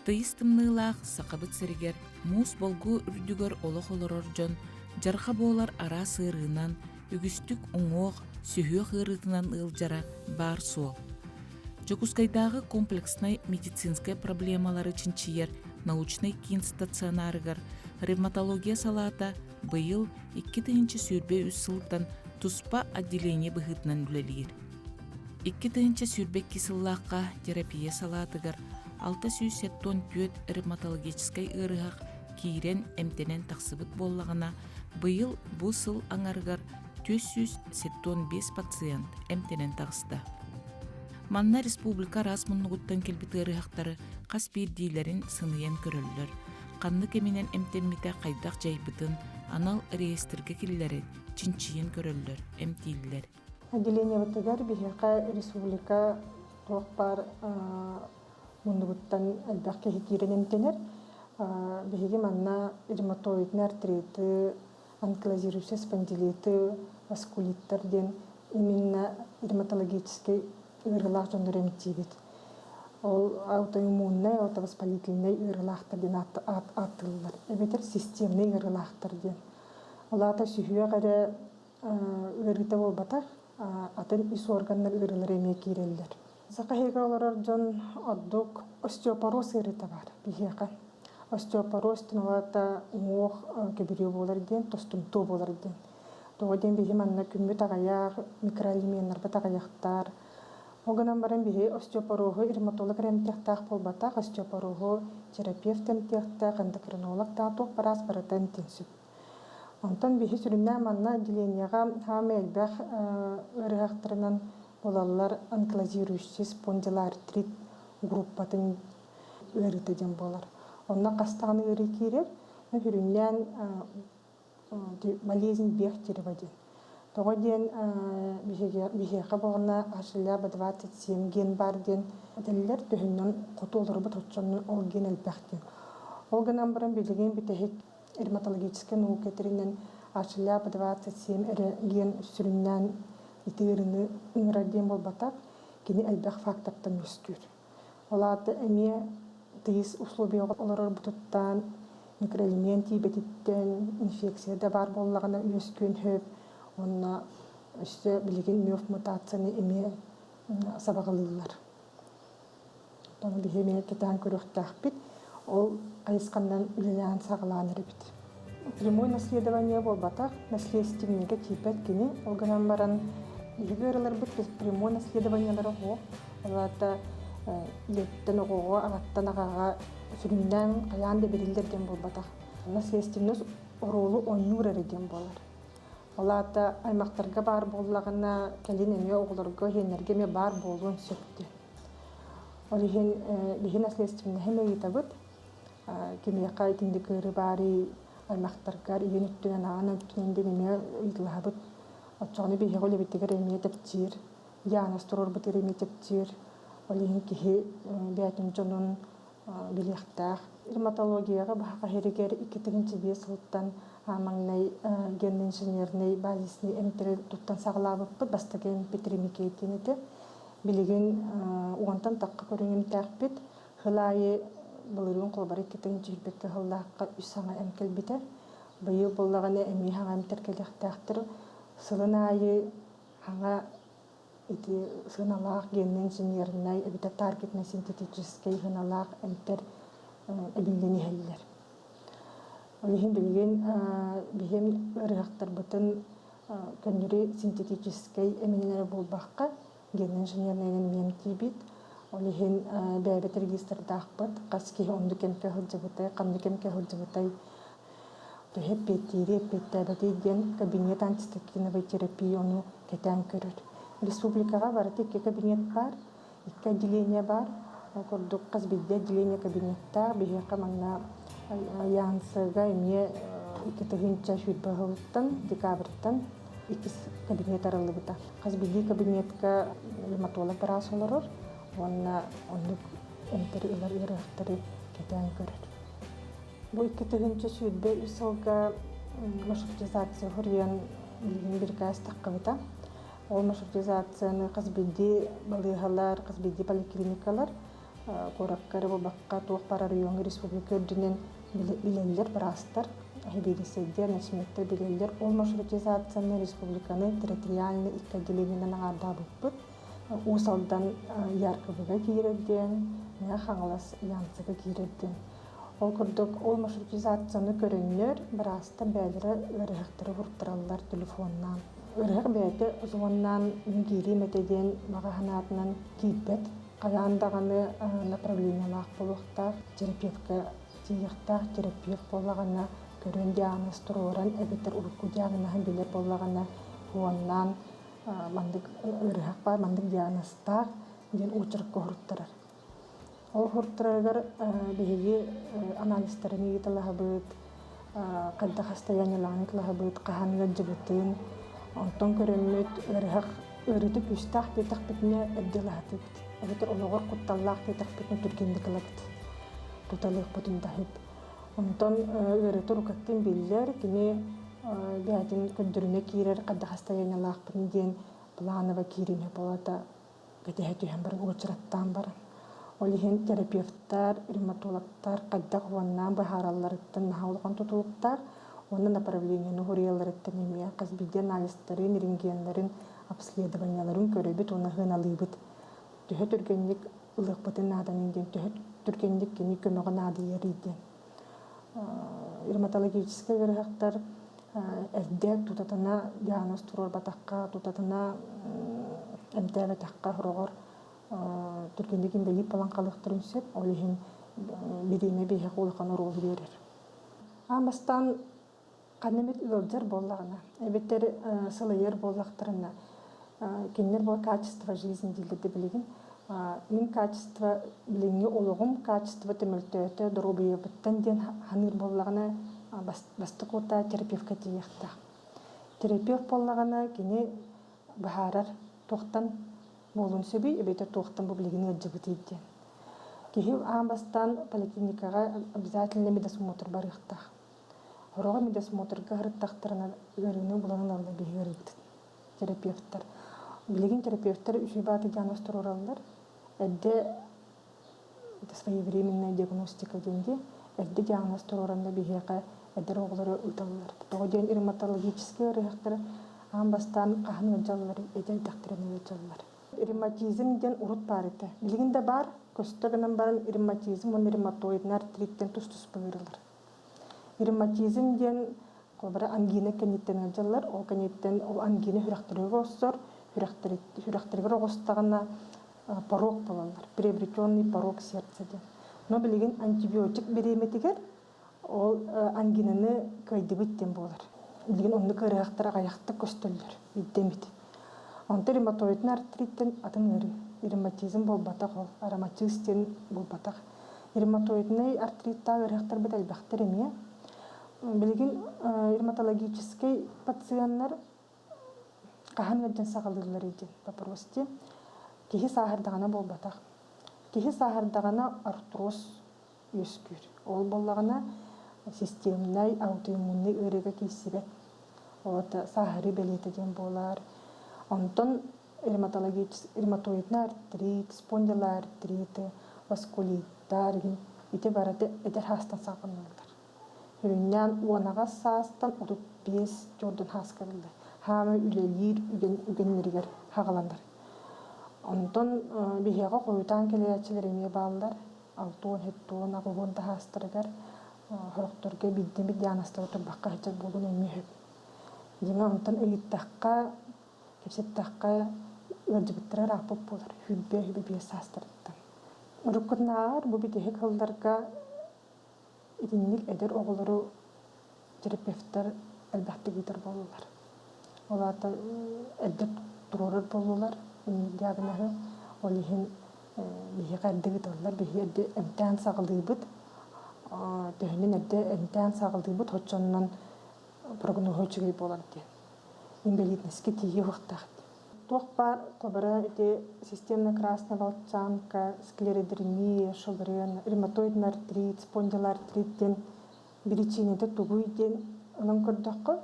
Тыйыстымнылаах сақабыт сиригер муус болгу үрдүгөр олох олорор дьон жарха боолар араа сыырыынан үгүстүк уҥуох сүһүөх ырытынан ыылдьара баар суол. Жокускайдагы комплексной медицинская проблемалары чинчиер научный кин стационарыгар ревматология салаата быйыл 2-тыгынчы сүүрбе үс сылтан туспа отделение быһытынан үлелиир. 2-тыгынчы сүүрбек кисыллааққа терапия салаатыгар 674 ревматологической ырыһах киирен эмтенен тахсыбыт боллагана быйыл бу сыл аңарыгар 475 пациент эмтенен тахыста. Манна республика расмуннугуттан келбит ырыһактары кас биирдиилерин сыныйан көрөллөр. Канны кеминен эмтенмите кайдак жайбытын анал реестрге киллери чинчиен көрөллөр эмтииллер. Отделение бытыгар бихека республика тоқпар муннугуттан элбакка хикирен эмтенер. Бихеги манна ревматоидный артриты, анкилозирующий спондилиты, васкулиттер ден именно ревматологический ырылах жоннор эмтибит. Ол аутоиммунный, аутовоспалительный ырылахтар ден аттылар. Эбетер системный ырылахтар ден. Олата сүйүө гара ырыта болбатар, атын ис органнар ырылар эме киреллер. Сакахега олорор жон отдук остеопороз ырыта бар бихека. Остеопороз тынылата уңуох көбүрүү болар ден, тостумтуу болар ден. Тооден бихи манна күмбү тагаяк, микроэлементтер батагаяктар. Оганан баран бихи остеопорозу ревматолог ремтехтах болбатах, остеопорозу терапевт эмтехтах, эндокринолог таатук барас барата интенсив. Онтан бихи сүрүннэ манна отделениега хам элбэх ырыхактарынан болалар анкилозирующий спондилоартрит группатын ырыты ден болар. Онна кастаганы ыры кирер, хүрүннэн болезнь бехтерева ден. Того ден бихеха болна ашыляба 27 ген бар ден. Делилер төһүннөн кутулдурбут отчонун ол ген элбэх ден. Ол гынан баран билеген битехек ревматологический наукетеринен ашыляба 27 ген сүрүннэн итирини ыңраден болбатак, кини элбэх фактортан өстүр. Олаты эме тыйыс условия олорор бутуттан, микроэлемент тибетиттен, инфекция да бар боллагана өскөн хөп, онна өсті билеген мөф мутацияны эме сабағылылар. Тоны бихеме кетен көрөктах бит, ол кайыскандан үлелән сағыланыр бит. Прямое наследование болбатах, наследственнеге типет кини, олганан баран егерылар бит прямое наследование ларого, олата леттен оғуға, ағаттан ағаға сүрінден қаян да берілдерден болбатах. Наследственность оролу ойнур әреден болар. Олата аймақтарға бар боллағына кәлін әме оғыларға хенергеме бар болуын сөкті. Олеген бейін наследственный хеме етабыт, кемеяқа етінді көрі бары аймақтарға үйен үттінен ағын өттіненден әме ұйтылағабыт. Отчағыны бейі ғолы беттігер әме тәптір, яна сторор бұтыр әме тәптір. Олеген кеге бәтін жонын білектақ. Ревматологияға баға херегер 2-тігінші сылттан амаңнай ген инженерный базисный эмтері туттан сағылабып бұд, бастығы эмпетремеке етенеті. Білеген уантан таққа көріңім тәқпет, хылайы бұлырын қолбары 2-тігінші үрбекті хылдаққа үсаңа әмкел бітер. Бұйы болағаны әмей хаңа әмтер келек тәқтір. Сылын айы хаңа сыналақ ген инженерный, әбіті таргетный синтетический сыналақ әмтер әбілдені әлілер. Олеген білген бейім ұрықтар бұтын көнірі синтетический әмінері болбаққа ген инженернайын мен кейбет. Олеген бәйбет регистрдақ бұд, қаске онды кемке хүлді бұтай, қанды кемке хүлді бұтай. Төхеп беттері, беттәбәті ден кабинет антистатиновый терапия оны кәтән көрір. Республикаға барыты 2 кабинет бар, 2 отделение бар. Көрдік қазбедде отделение кабинетта, бейеқа маңна янсыға еме 2-тігінші шүйтбағылыттан, декабрттан 2 кабинет арылы бұта. Қазбедде кабинетка ревматолог барас оларыр, онна ондық әмтері үлер ұрықтары кетен көрір. Бұл 2-тігінші шүйтбе үсілға маршрутизация хүрген бір кәс таққы бұта. Ол маршрутизацияны қазбедде балығалар, қазбедде поликлиникалар кораккары бакка туох бара район республика үрдүнен билеллер барастар хибилисейдер начметтер билеллер ол маршрутизацияны республиканы территориальный отделениенен ардабыппыт усалдан яркыбыга киирерден мына хаңлас янсыга киирерден ол курдук ол маршрутизацияны көрөннөр бараста бәлері ырыхтары хурттараллар телефоннан ырых бәте озоннан кири метеден багаханатынан кийбет каяндаганы направлениялах болуктар терапевтка тиехтах терапевт боллагана көрөн диагноз туруран эбетер урукку диагнозын билер боллагана хуаннан мандык ырыхак бар мандык диагнозтар ден учурукка хуруттарар ол хуруттарыгар биһиги анализтарын игиталаһабыт кадда хастояниялаанытылаһабыт каһаныгар жыбытын онтон көрөннөт ырыхак ырыты күстах бетах битне эбделаһатыт эбетер ологор кутталлаах бетах битне түргендикалабыт туталык бутун дахит онтон ырыты рукаттын биллер кини бәтин көндүрүнө кирер кадда хастояниялаахпын диен планово кириме болата гетеһетүһэн барын учураттаан барын олиһин терапевттар, ревматологтар кадда хуаннаан баһааралларыттан наһаулган тутулуктар оны направлениени хурияларыттан эмиэ казбиден анализтарын рентгенларын обследованияларын көрөбүт оны хыналыыбыт төһө түргенник ылыхпытын наадан инден төһө түргенник кини көмөгө наадыйар иден ревматологический ырыхактар эрдек тутатына диагноз турор батакка тутатына эмтээбетакка хорогор түргендигин белип балан калыктырын сөп олиһин бириме биһэ кулахан уруу берер амастан канемет ылжар боллагана эбеттер сылыйыр боллактарына киннер бо качество жизни дилде билигин мин качество билинги ологум качество темелтөтө дорубуйбыттан ден ханыр боллагана бастыкута терапевтка тиехта терапевт боллагана кини бахарар тохтан болун сөби эбетер тохтан бу билигин ыджыбытыйден кихи амбастан поликлиникага обязательно медосмотр барыхта хорого медосмотрга хырыттактарына ырыны буланын алда бигерит терапевттар билигин терапевттар үшүбаты диагноз турураллар эдде своевременная диагностика денди эдде диагноз туруранда бигека эдер оглары уталлар тоден ревматологический ырыхтар амбастан кахын ыджаллар эдер дактырын ыджаллар ревматизм ден урут бар эте билигинде бар көстөгөнөн барын ревматизм он ревматоидный артриттен тустус быйрылар ревматизм ден кобара ангина кенеттен ыджаллар ол кенеттен ол ангина хүрактырыгы оссор хүрактырыгы огостагана порок болалар приобретенный порок сердца ден но билигин антибиотик береметигер ол ангинаны көйдүбүттен болар билигин онны кырыактара аяктык көстөллөр биддемит онты ревматоидный артриттен атын ыры ревматизм болбатак ол ароматизмден болбатак ревматоидный артриттаа ырыактар бит элбактар эмие билигин ревматологический пациенттар кахан гаджан сагалдылар иден вопрости кихи сахардагана болбатак кихи сахардагана артроз өскүр ол боллагана системный аутоиммунный ырыга кийсибет ота сахары белетеден болар онтон ревматоидный артрит спондилоартрит васкулиттар ити барады эдер хастан сагынылар хүрүннән уанага саастан 35 жордун хаскарылды хама үлелир үгеннеригер хагаландар онтон бихега коютан келечилер эме баалдар алтуон хеттуон агугон тахастырыгар хорокторге биддеми диагноста турбакка хачак болун эме хөп деңа онтон ыйыттакка кепсеттакка ырдыбыттырар апып болар хүббе састырыттан уруккунаар бу битеhe кылдарга итинник эдер оголору терапевттар элбакты гитер болулар олата эддеп турурар болулар диагнозы олихин бихе кардыгыт олар бихе эдде эмтихан сагылдыбыт төһүнүн эдде эмтихан сагылдыбыт хоччоннон прогнозчугай болар ди инвалидности тиги вахтах тох бар кобара эти системная красная волчанка склеродермия шолрен ревматоидный артрит спондилоартрит биричинеде тугуйден онон көрдөккө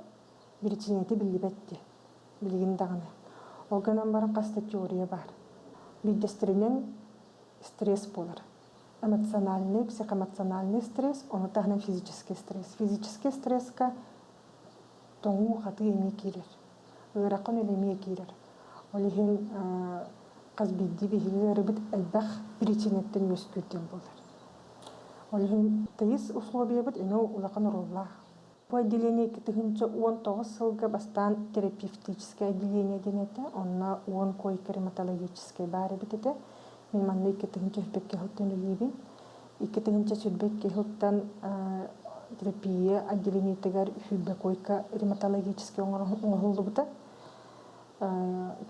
биричинеде билибетти билигин дагана олганан барын каста теория бар бидестеринен стресс болар эмоциональный, психоэмоциональный стресс, он тахна физический стресс. Физический стресска тоңу хаты эме кирер. Ыракон элеме кирер. Олихин казбидди бихилер бит элбах причинеттен өскүртен болар. Олихин тайыз условия бит эме улакан роллах. По отделению китыгынча 19 сылга бастан терапевтическое отделение денете, онна 10 койко-ревматологическое бары битете. Мен манны китыгынча хүбекке хуттан үлейбин. Китыгынча сүрбекке хуттан терапия отделение тегар хүбек койко-ревматологическое оңғылды бұта.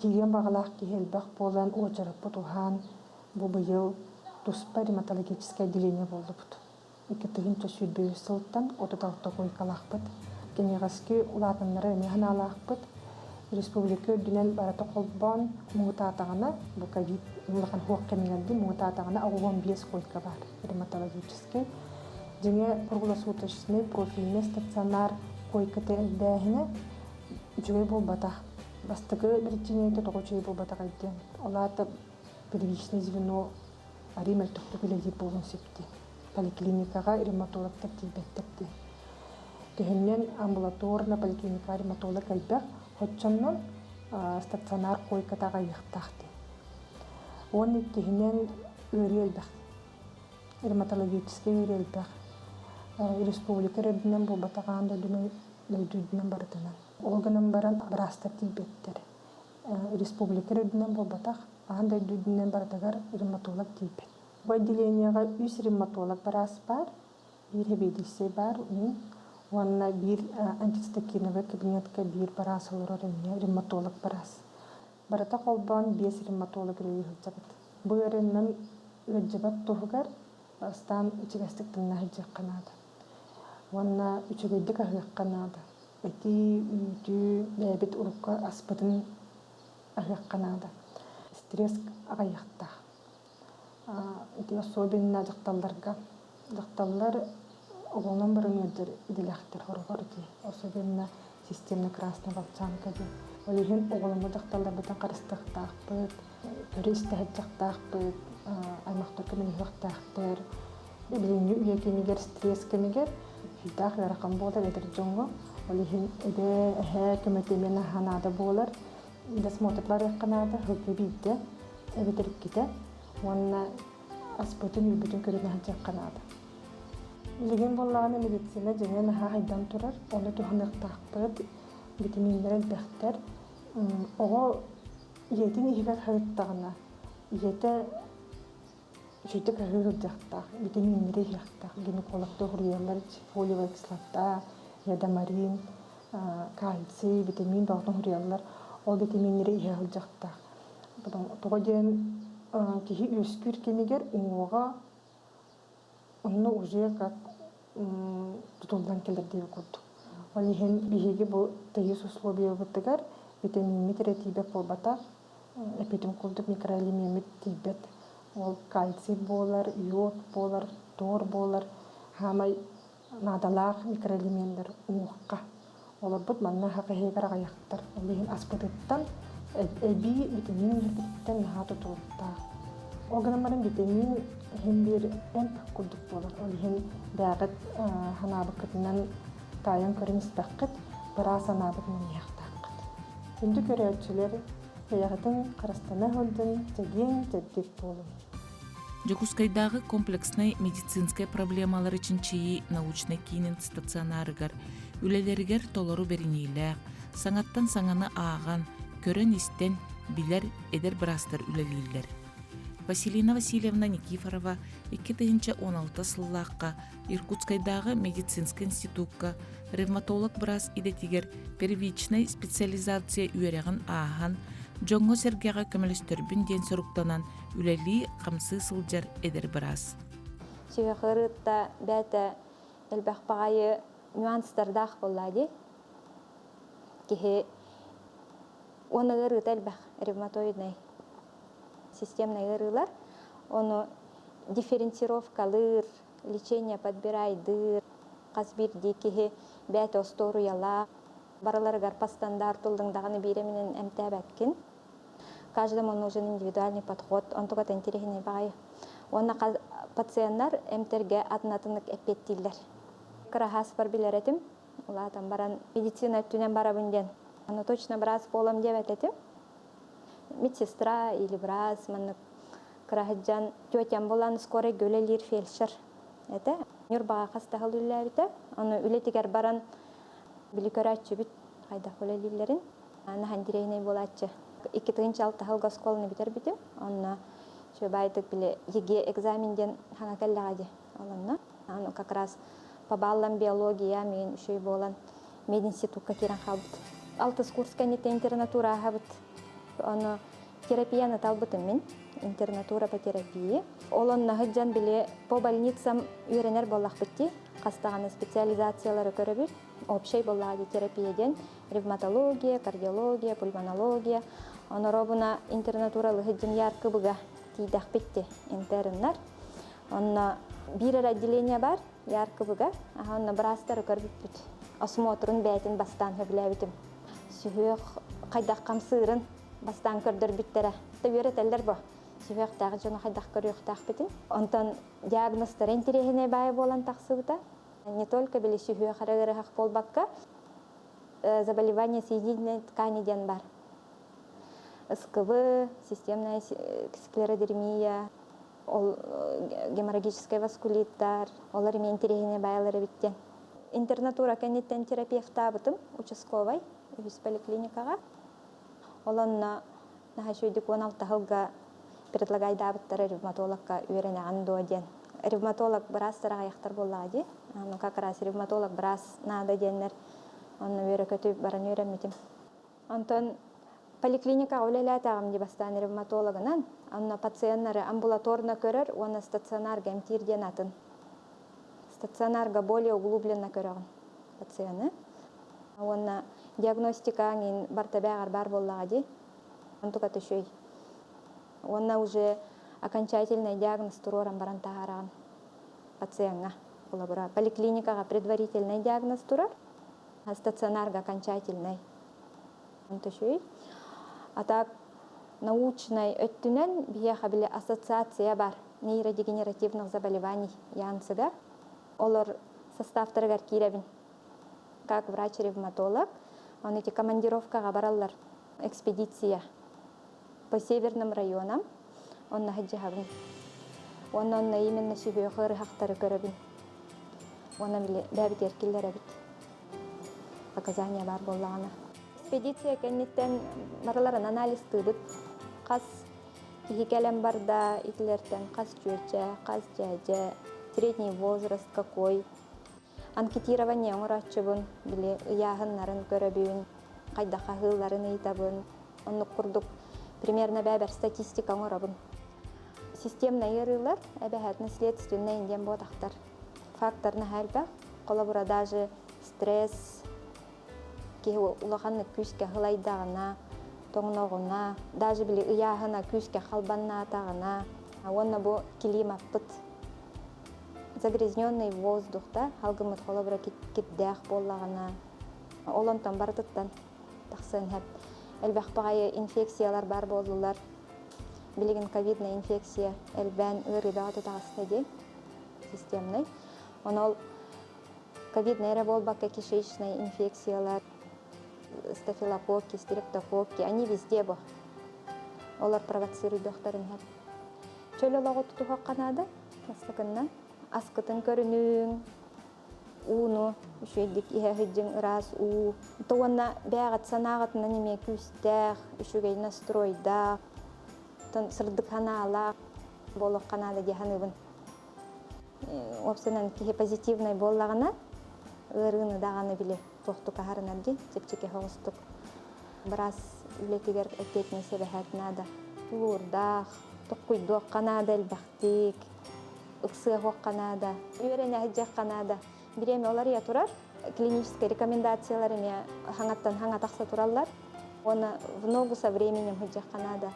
Кирен бағалақ кехелбақ болан очарапы тухан бұл бұйыл туспа ревматологическое отделение болды бұд. Китыгынча сүрбек сылттан отыталықта койкалақ бұд. Кенеғаске улатынлары механ алақ бұд. Республика дүнен бараты қолбан мұғытатағына, бұл ковид мұлақан хуақ кемелерді мұғытатағына 15 койка бар, ревматологический. Және круглосуточный профильный стационар койкаты әлбәхіне жүгей бұл батақ. Бастығы біріншенеті тоғычай бұл батақ айден. Олаты первичный звено аримел тұқты біледеп болын септі. Поликлиникаға ревматологтар дейбеттікті. Түхіннен амбулаторна поликлиника ревматолог әлбәқ Хотчаннон стационар койкатага йыктахты. Он иккинен өрелбэх. Ревматологический өрелбэх. Республика рединен бу батаганда дүнен лөйдүдүнен бардынан. Олганан баран брастар тийбеттер. Республика рединен бу батак анда дүдүнен бардагар ревматолог тийбет. Бу отделенияга 3 ревматолог барас бар, бир хебедисе бар, Уанна бир антистакиновый кабинетка бир барас олорор эмне ревматолог барас. Барата колбан 5 ревматолог рейхылжабыт. Бу эреннен өджабат тухугар бастан үчүгәстик тынна хыжык канада. Уанна үчүгөйдүк ахык канада. Эти үтү бәбит урукка аспытын ахык канада. Стресс агайыкта. Эти особенно жакталлар Оғылынан бұрын өдір иделяқтыр хорғырды. Особенно системный красный волчанка де. Олеген оғылымы дақталар бұтын қарыстықтақ бұд, көрі істәхетжақтақ бұд, аймақтыр көмінігіқтақ бұд. Біліңі үйе кемегер, стресс кемегер, үйдақ ярақын болар әдір жоңғы. Олеген әді әхә көмөтемен ханады болар. Иде смотрлар яқынады, хүлгі бейді, әбетіріп кеті. Онына аспытын үйбітін көріне жаққанады. Леген боллағаны медицина және наға хайдан тұрар, оны тұханықтақпыд, витаминдер әлбәқтер. Оғы етін егер хайыттағына, еті жүйті кәғырылдақтақ, витаминдері егақтақ, гинекологты ғұрыялар, фолиевая кислота, ядамарин, кальций, витамин бағытын ғұрыялар, ол витаминдері егілдақтақ. Тұға ден кехи өскүр кемегер ұңғыға Онны уже как тутулдан келер деп көрдік. Олеген бігеге бұл тайыз условия бұттығар, витаминмет ретибек болбата, эпидем күлдік микроэлемент тибет. Ол кальций болар, йод болар, тор болар, хамай надалақ микроэлементтер уаққа. Олар бұд манна хақы хегар ағаяқтар. Олеген аспыдыттан әбі витамин ретибеттен наға тұтылықтақ. Оғанамарын витамин hem bir emp kurduk bolar. Олеген дағыт ханабықытынан тайын көрініс бақыт, біраз ханабықынан яқтақыт. Үнді көрәтшілер яғытын қарастана хөлдің тәген тәддек болу. Жокускайдағы комплексный медицинская проблемалар için чейі научный кейнен стационарыгар, үлелерігер толору берінейләқ, саңаттан саңаны аған, көрін істен білер эдер бірастыр үлелейлер. Василина Васильевна Никифорова 2016 сыллаққа Иркутскайдағы медицинский институтқа ревматолог біраз идетігер первичный специализация үйереген ағын жоңғы сергеға көмілістірбін ден сұрықтанан үлелі қамсы сылжар едер біраз. Шевеқырытта бәті әлбәқ бағайы нюанстардақ болады. Кеге оны ғырыт әлбәқ ревматоидный системный ырылар, оны дифференцировкалыр, лечение подбирайды, қазбирді кеге бәті остору яла, бараларығар по стандартылдың дағаны беремінен әмтәбәккен. Каждому нужен индивидуальный подход, он только интересный бағай. Оны пациенттар эмтерге атынатыннык эппеттиллер. Крахас бар билеретим. Улатан баран медицина түнен барабын ден. Аны точно брас болам деп этетим. Медсестра или брас маннык крахаджан тетям болан скорый гөлелир фельдшер. Это нюрбага хастахал үлләбите. Аны үлетигер баран биликөрәтчү бит кайда гөлелиллерин. Аны хандирейне болатчы. 2-6 госколны битер битим. Аны шөбайтык биле еге экзаменден хана келлагади. Аланна. Аны как раз по баллам биология мен үшөй болан мединститутка кирен халбыт. 6 курска нете интернатура хабыт. Аны терапияны талбытым мен. Интернатура по терапии. Олон нахыджан биле по больницам үйренер боллақ бітті. Қастағаны специализациялары көрібір. Общей боллағы терапияден ревматология, кардиология, пульмонология. Оны робына интернатуралы хыджан яркы бұға тейдақ бітті интернар. Оны бір отделение бар яркы бұға. Оны бірастары көрбіп бүт. Осмотрын бәйтін бастан хөбілі бітім. Сүйек қайдақ қамсырын бастан көрдір біттері. Тәуері тәлдер бұ. Сүйек тағы жоны қайдақ көріек тақ бітін. Онтан диагностар интерехіне бай болан тақсы бұта. Не только білі сүйек қарағыры қақ болбаққа заболевание соединительной тканиден бар. СКВ, системная склеродермия, геморрагический васкулиттар, олар мен интерехіне байлары біттен. Интернатура кәнеттен терапевта бұтым, участковай, үйіс поликлиникаға. Оланна нахашүйдік 16 жылға предлагай дабыттары ревматологқа үйрене андо ден. Ревматолог біраз сыраға яқтар боллады. Как раз ревматолог біраз нада денлер. Онны үйре көтіп баран үйреметім. Антон поликлиника олелятағым де бастан ревматологынан. Онны пациенттары амбулаторна көрір, оны стационарға эмтирден атын. Стационарға более углубленно көрігін пациенты. Оны диагностикаң бартабағар бар боллады. Онтуға түшөй. Оны уже окончательный диагноз туроран баран тағараған пациентға. Поликлиникаға предварительный диагноз турар, а стационарға окончательный. Онтушөй. А так научный өттінен бияға біле ассоциация бар нейродегенеративных заболеваний янсыға. Олар составтарығар кейребін. Как врач-ревматолог, он эти командировкаға баралар. Экспедиция по северным районам. Он нахаджахабын. Он именно себе хырыхақтары көребін. Он бәбіт еркелер әбіт. Показания бар болағына. Экспедиция кәнеттен мараларын анализ тыбыт. Қас кехекелем барда итілерден қас жөче, қас жәже, средний возраст какой. Анкетирование ұңыратшыбын, біле ұяғынларын көребін, қайда қағыларын ейтабын. Оны құрдық примерно бәбір статистика ұңырабын. Системна ерілер, әбәхәт наследственный инден бодақтар. Факторны әрбәқ, қолабыра даже стресс, кеге ұлағанны күске ғылайдағына, тоңнағына, даже біле ұяғына күске қалбанна атағына. Оны бұл климат бұт. Загрязненный воздухта, халгымыт қолабыра кетдәқ болағына. Олонтан бардыттан тақсын әп. Әлбәқ бағайы инфекциялар бар болдылар. Білеген ковидная инфекция әлбән ұрыдағы тұтағысына де системный. Ол ковидный әрі болбаққа кишечный инфекциялар, стафилококки, стрептококки, они везде бұл. Олар провоцируй доқтарын әп. Чөл олағы тұтуға қанады, қастықынна. Асқытын көрінуің, уну, үшейдік ихәхіджің ұрас у. Тоғына бәғат санағытына неме күстәқ, үшігей настройдақ, сырдық қанала, болық қанады деханыбын. Опсынан кеге позитивный боллағына, ұрыны дағаны біле тоқтық ағарынады, тепчеке хоғыстық. Біраз үлетігер әтетіне себәхәтінады. Тұлырдақ, тұққүйдоқ қанады әлбәқтік. Ықсыға хоқ қанада, үйрене әджек қанада. Біреме олар я тұрар, клинические рекомендацияларыме хаңатақса тұралар. Оны в ногу со временем әджек қанада.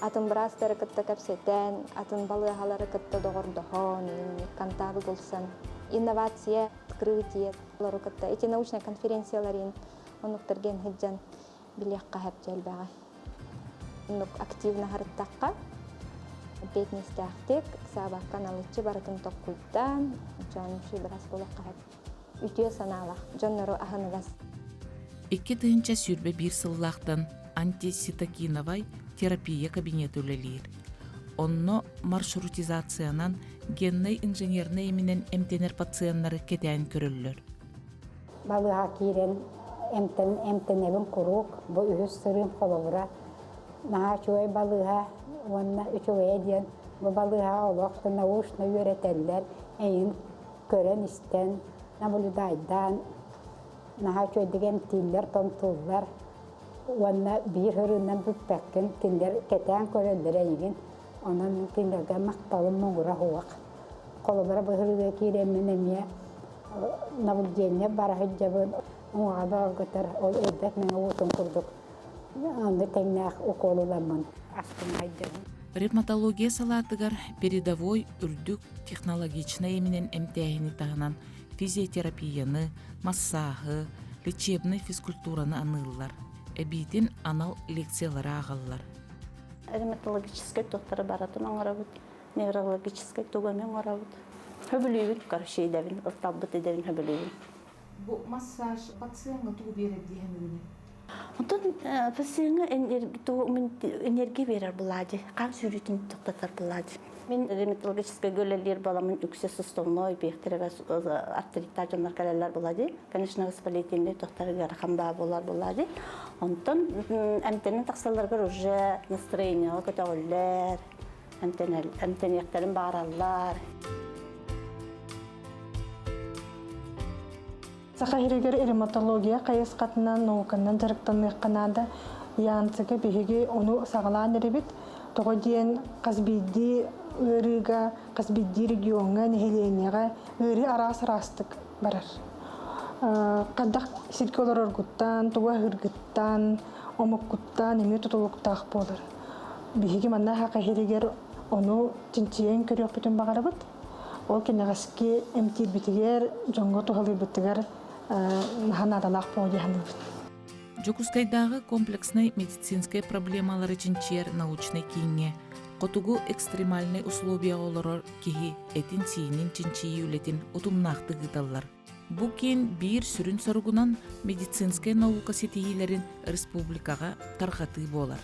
Атын бірастары күтті көпсетен, атын балығалары күтті доғырдығын, кантабы болсын. Инновация, открытие. Эти научные конференцияларын онықтырген әджен білек қағып жәл бағай. Активно ғарыттаққа. Бетнестяхтек, сабаккан алычы барытын токкуйдан, жон шибрас болок кахат. Үтüе саналах, жоннору ахыныгас. 2 тыынча сүрбе бир сыллақтан антиситокиновай терапия кабинеті өлелер. Онно маршрутизациянан генный инженерный эминен эмтенер пациенттары кетен көрөллөр. Балыға кирен эмтенебін құруқ, бұл үйіз сырым қолуыра. Наға чуай балыға, онна үчуай ден, бұл балыға олақты наушны үйретелер, әйін көрен істен, наблюдайдан, наға чуай деген тиллер, тонтулар, онна бір хүрінен бүппәккін, тіндер кетен көрелер әйін, онын тіндерге мақталым мұңыра хуақ. Қолуыра бұл хүріге киремен әмия, наблюдение барахыджабын, оңада алгытар, ол өйдәк мәңі отын күрдік. Онды тәңнәқ уколуламын, астын айдығын. Ревматология салатыгар передовой үрдүк технологичный эминен эмтәһини тағынан физиотерапияны, массажы, лечебный физкультураны анылылар. Эбитин анал лекциялары ағалылар. Ревматологический доктор баратын оңырабыд, неврологический тугамен оңырабыд. Хөбілейбін, қаршей дәбін, ұртабыт едәбін хөбілейбін. Бұл массаж пациентға туғы берер дейін өне? Онтан пациентға энергия берер бұлады, қан сүйретін тоқтатар бұлады. Мен ревматологический көлелер баламын үксе суставной, бектеребе артериттар жонлар көлелер бұлады. Конечно, воспалительный тоқтарыға рақамда болар бұлады. Онтан әмтенен тақсаларға уже настроение көтәғілер, әмтенектерін бағаралар. Сахаригер ревматология кайыс катынан науканнан жарыктанны канада янцыгы биһиги ону сагалаан эребит того диен казбидди ырыга казбидди регионга нехеленега ыры арас растык барар. Кадак сирколор оргуттан, туга хыргыттан, омоккуттан эми тутулуктаах болар. Биһиги манна хакахиригер ону тинчиен көрөк бүтүн багарабыт. Ол кенегаски эмтирбитигер жоңго тухалырбыттыгар ханадалақ боди ханыбыт. Жокускайдагы комплексный медицинская проблемалары чинчер научный кийинге, котугу экстремальный условия олорор кихи этин сиинин чинчии үлетин утумнақты гыдаллар. Бу кийин бир сүрүн соргунан медицинская наука сетихилерин республикага тархаты болар.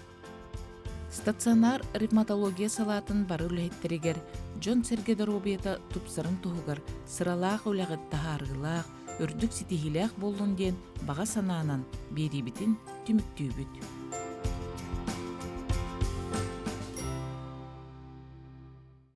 Стационар ревматология салатын бары үлэхеттеригер Джон Сергедоробиета тупсарын туһугар сыралаах үлэҕиттаһа аргылаах үрдүк ситихилээх боллун диэн баҕа санаанан биэрибитин түмүктүүбүт.